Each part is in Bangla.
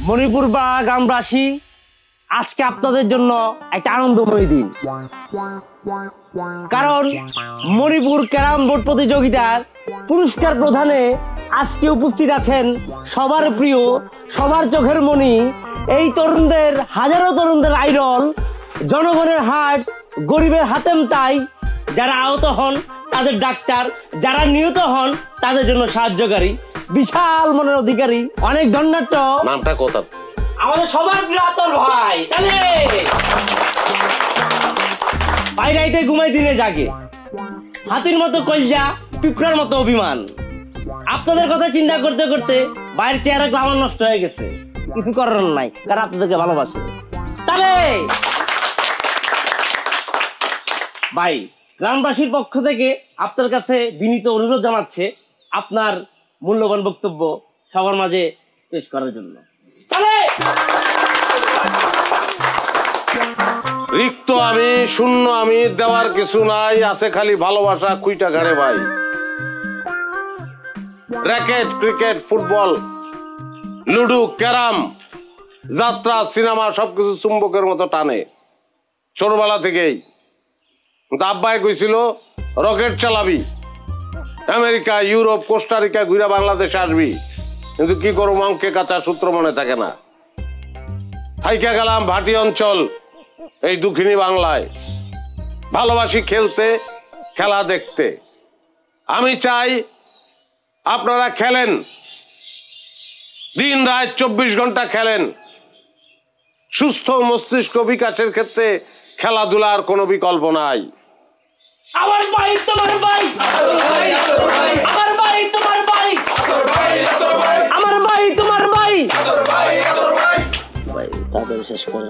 মণিপুর বা গ্রামবাসী, আজকে আপনাদের জন্য একটা আনন্দময় দিন, কারণ মণিপুর ক্যারাম বোর্ড প্রতিযোগিতার পুরস্কার প্রদানে আজকে উপস্থিত আছেন সবার প্রিয়, সবার চোখের মণি, এই তরুণদের, হাজারো তরুণদের আইডল, জনগণের হার্ট, গরিবের হাতেম তাই, যারা আহত হন তাদের ডাক্তার, যারা নিহত হন তাদের জন্য সাহায্যকারী, বিশাল মনের অধিকারী, অনেক দণ্ডাঢ্য। নামটা কথা আমাদের সবার প্রিয় আতর ভাই। ভাই রাইতে ঘুমাই দিনে জাগে, হাতির মতো কলজা, পিঁপড়ার মতো অভিমান। আপনাদের কথা চিন্তা করতে করতে বাইরের চেহারা গ্লামার নষ্ট হয়ে গেছে, কিছু করার নাই, কারণ আপনাদেরকে ভালোবাসে। তাহলে ভাই গ্রামবাসীর পক্ষ থেকে আপনার কাছে বিনীত অনুরোধ জানাচ্ছে আপনার মূল্যবান বক্তব্য সবার মাঝে পেশ করার জন্য। রিক্ত আমি, শূন্য আমি, দেওয়ার কিছু নাই, আছে খালি ভালোবাসা কুইটা ঘাড়ে ভাই। Racket, cricket, football, ludo, carrom, যাত্রা, সিনেমা সবকিছু চুম্বকের মতো টানে ছোটবেলা থেকেই। আব্বাই কইছিল রকেট চালাবি, আমেরিকা, ইউরোপ, কোস্টারিকা ঘুরে বাংলাদেশে আসবি, কিন্তু কি করবো অঙ্কে কাঁচা সূত্র মনে থাকে না। থাইকা গেলাম ভাটি অঞ্চল, এই দুঃখিনী বাংলায়। ভালোবাসি খেলতে, খেলা দেখতে। আমি চাই আপনারা খেলেন, দিন রাত 24 ঘন্টা খেলেন। সুস্থ মস্তিষ্ক বিকাশের ক্ষেত্রে খেলাধুলার কোনো বিকল্প নাই। আমার ভাই তোমার ভাই, আমার ভাই তোমার ভাই, আমার ভাই তোমার ভাই। তাদের শেষ করে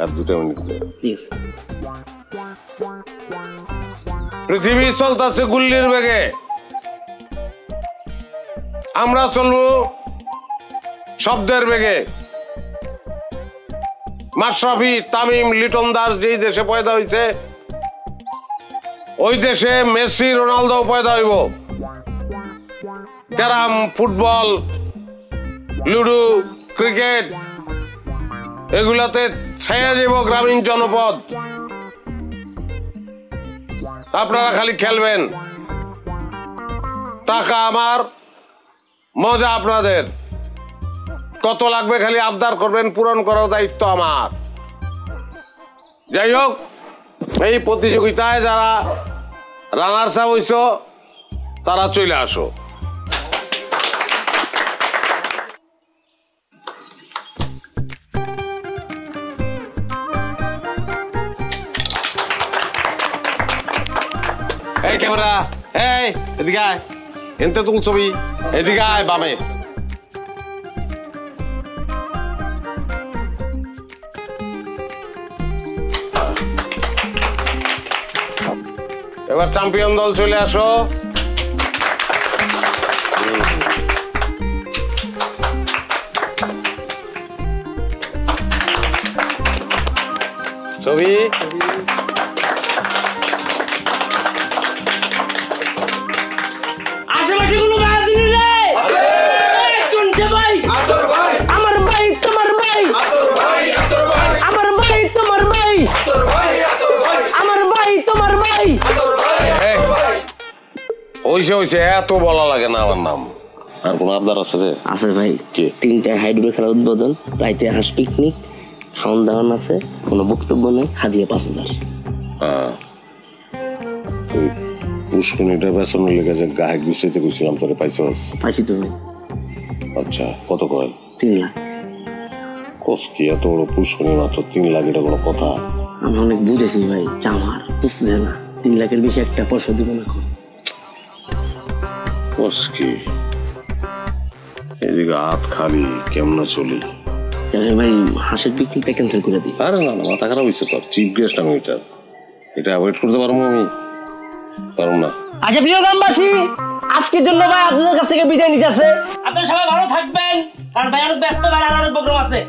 আর 2 মিনিট। পৃথিবী চলতেছে গুল্লির বেগে, আমরা চলবো শব্দের বেগে। মাশরাফি, তামিম, লিটন দাস যেই দেশে পয়দা হয়েছে, ওই দেশে মেসি, রোনালদো পয়দা হইব। ক্যারাম, ফুটবল, লুডু, ক্রিকেট এগুলাতে ছায়া যাব গ্রামীণ জনপদ। আপনারা খালি খেলবেন, টাকা আমার, মজা আপনাদের। কত লাগবে খালি আবদার করবেন, পূরণ করার দায়িত্ব আমার। যাই হোক, এই প্রতিযোগিতায় যারা রানার্স আপ হইছ তারা চলে আসো। এই ক্যামেরা, এই এদিকে আয়, এনতে তুল ছবি, এদিকে আয় বামে। এবার চ্যাম্পিয়ন দল চলে আসো। ছবি আশেপাশে কোনো বাদিনী রে, কোনটা ভাই? আমার ভাই তোমার ভাই, আমার ভাই তোমার ভাই, আমার ভাই তোমার ভাই। হইছে হইছে, এত বলা লাগে না আমার নাম। আর কোন আবদার আছে রে? আছে ভাই, কি? 3টা হাইড্রোল খেলার উদ্বোধন, রাইতে হাঁস পিকনিক, খাওয়ান দাওয়ান আছে, কোনো বক্তব্য নেই, হাদিয়া 5000। পুষ্কনিটা বেসনের লেগে যে গায়ক বিষয়তে গেছিলাম, তোরে পাইছস? পাইছি তো ভাই। আচ্ছা, কত কয়? 3 লাখ। কস কি এত বড় পুষ্কনি, মাত্র 3 লাখ, এটা কোনো কথা? আমি অনেক বুঝেছি ভাই, আমার বুঝতে না, 3 লাখের বেশি একটা পয়সা দিব না। কস কি এদিকে হাত খালি, কেমনে চলি? ভাই হাঁসের পিকনিকটা ক্যান্সেল করে দিই। আরে না না, মাথা খারাপ হয়েছে তোর, চিফ গেস্ট আমি, এটা অ্যাভয়েড করতে পারবো আমি? পারবো না। আচ্ছা প্রিয় গ্রামবাসী, আজকের জন্য ভাই আপনাদের কাছ থেকে বিদায় নিতে আছে। আপনারা সবাই ভালো থাকবেন, কারণ ভাই অনেক ব্যস্ত, ভাই অনেক প্রোগ্রাম আছে।